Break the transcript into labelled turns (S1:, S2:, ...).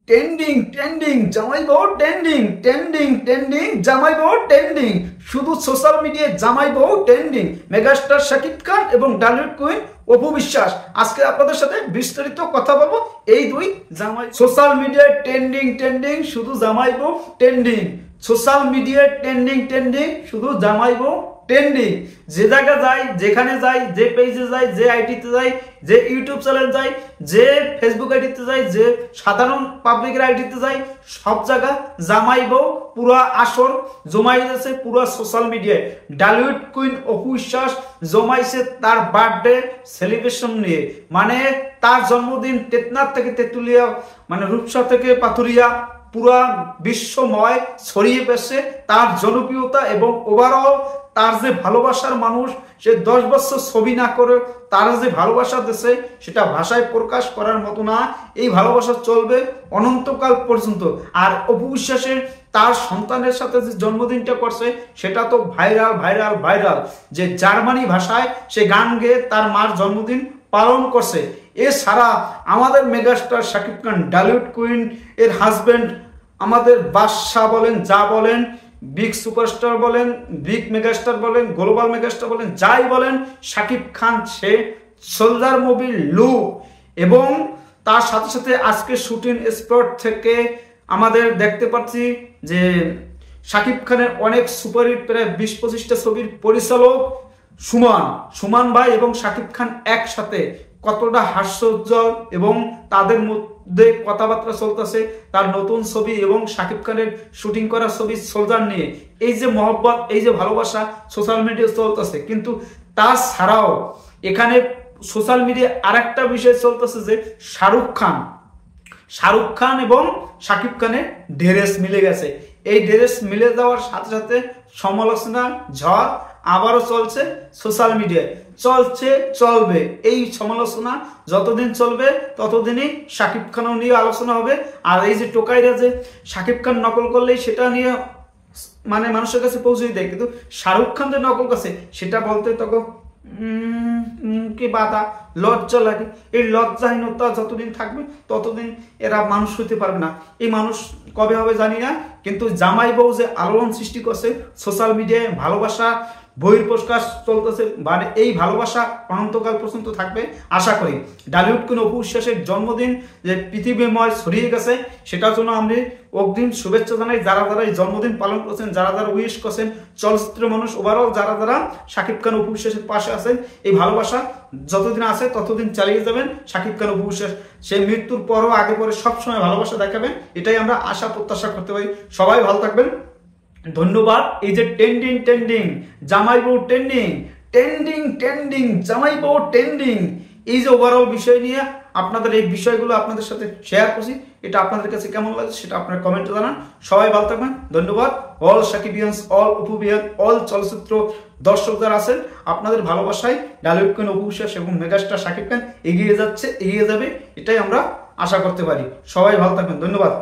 S1: Trending trending জামাই বউ trending trending trending জামাই বউ ট্রেন্ডিং শুধু সোশ্যাল মিডিয়ায় জামাই বউ ট্রেন্ডিং মেগাস্টার শাকিব খান এবং ডালিউড কুইন অপু বিশ্বাস। আজকে আপনাদের সাথে বিস্তারিত কথা বলবো এই দুই জামাই। সোশ্যাল মিডিয়ায় ট্রেন্ডিং ট্রেন্ডিং শুধু জামাই বউ ট্রেন্ডিং, সোশ্যাল মিডিয়ায় ট্রেন্ডিং ট্রেন্ডিং শুধু জামাই বউ ট্রেন্ডিং। যে জায়গা যাই, যেখানে যাই, যে পেজে যাই, যে আইডিতে যাই, যে ইউটিউব চ্যানেল যাই, যে ফেসবুক আইডিতে যাই, যে সাধারণ পাবলিকের আইডিতে যাই, সব জায়গা জামাই বউ পুরা আসর জমাইছে পুরা সোশ্যাল মিডিয়ায়। ডালিউড কুইন অপু বিশ্বাস জমাইছে তার বার্থডে সেলিব্রেশন নিয়ে, মানে তার জন্মদিন টেকনাফ থেকে তেতুলিয়া, মানে রূপসা থেকে পাথুরিয়া পুরা বিশ্বময় ছড়িয়ে পেছে তার জনপ্রিয়তা এবং ওভারঅল তার যে ভালোবাসার মানুষ, সে 10 বছর ছবি না করে তার যে ভালোবাসা দেশে সেটা ভাষায় প্রকাশ করার মতো না। এই ভালোবাসা চলবে অনন্তকাল পর্যন্ত। আর অপু বিশ্বাসের তার সন্তানের সাথে যে জন্মদিনটা করছে সেটা তো ভাইরাল ভাইরাল ভাইরাল, যে জার্মানি ভাষায় সে গান গেয়ে তার মার জন্মদিন পালন করছে। এছাড়া আমাদের মেগাস্টার শাকিব খান ডালিউড কুইন এর হাজবেন্ড, আমাদের বাদশাহ বলেন, যা বলেন, বিগ সুপারস্টার বলেন, বিগ মেগাস্টার বলেন, গ্লোবাল মেগাস্টার বলেন, যাই বলেন, শাকিব খান সে সোলজার মুভির লুক। এবং তার সাথে সাথে আজকে শুটিং স্পট থেকে আমাদের দেখতে পাচ্ছি যে শাকিব খানের অনেক সুপারহিট প্রায় 20-25টা ছবির পরিচালক সুমান ভাই এবং শাকিব খান একসাথে কতটা হাস্যোজ্জ্বল এবং তাদের মধ্যে কথাবার্তা চলতেছে তার নতুন ছবি এবং শাকিব খানের শুটিং করা ছবি সোলজার নিয়ে। এই যে মহব্বত, এই যে ভালোবাসা সোশ্যাল মিডিয়ায় চলতেছে, কিন্তু তাছাড়াও এখানে সোশ্যাল মিডিয়ায় আরেকটা বিষয় চলতেছে যে শাহরুখ খান এবং শাকিব খানের ড্রেস মিলে গেছে। এই ড্রেস মিলে যাওয়ার সাথে সাথে সমালোচনা ঝড় আবারও চলছে সোশ্যাল মিডিয়ায়, চলবে। এই সমালোচনা যতদিন চলবে ততদিনই শাকিব খানও নিয়ে আলোচনা হবে। আর এই যে টোকাইরা যে শাকিব খান নকল করলেই সেটা নিয়ে মানে মানুষের কাছে পৌঁছে দেয়, কিন্তু শাহরুখ খান যে নকল করছে সেটা বলতে তখন কি বাধা, লজ্জা লাগে। এই লজ্জাহীনতা যতদিন থাকবে ততদিন এরা মানুষ হতে পারবে না। এই মানুষ কবে হবে জানি না, কিন্তু জামাই বউ যে আলোড়ন সৃষ্টি করছে সোশ্যাল মিডিয়ায়, ভালোবাসা বহিঃপ্রকাশ চলতেছে, মানে এই ভালোবাসা অনন্তকাল পর্যন্ত থাকবে আশা করি। ডালিউড কুইন অপু বিশ্বাসের জন্মদিন যে পৃথিবীময় ছড়িয়ে গেছে সেটার জন্য আমি অগ্রিম শুভেচ্ছা জানাই। যারা যারা এই জন্মদিন পালন করছেন, যারা যারা উইশ করছেন, চলচ্চিত্র মানুষ ওভারঅল যারা যারা শাকিব খান অপু বিশ্বাসের পাশে আছেন, এই ভালোবাসা যতদিন আছে ততদিন চালিয়ে যাবেন। শাকিব খান অপু বিশ্বাস সে মৃত্যুর পরও আগে পরে সবসময় ভালোবাসা দেখাবেন, এটাই আমরা আশা প্রত্যাশা করতে পারি। সবাই ভালো থাকবেন, ধন্যবাদ। এই যে ট্রেন্ডিং ট্রেন্ডিং জামাই বউ ট্রেন্ডিং ট্রেন্ডিং ট্রেন্ডিং জামাই বউ ট্রেন্ডিং, এই যে ওভারঅল বিষয় নিয়ে আপনাদের এই বিষয়গুলো আপনাদের সাথে শেয়ার করছি, এটা আপনাদের কাছে কেমন লাগছে সেটা আপনার কমেন্টে জানান। সবাই ভালো থাকবেন, ধন্যবাদ। অল সাকিবিয়ান্স, অল অপুবিয়ান, অল চলচ্চিত্র দর্শক যারা আছেন, আপনাদের ভালোবাসায় ডালিউড কুইন অপু বিশ্বাস এবং মেগাস্টার শাকিব খান এগিয়ে যাবে, এটাই আমরা আশা করতে পারি। সবাই ভালো থাকবেন, ধন্যবাদ।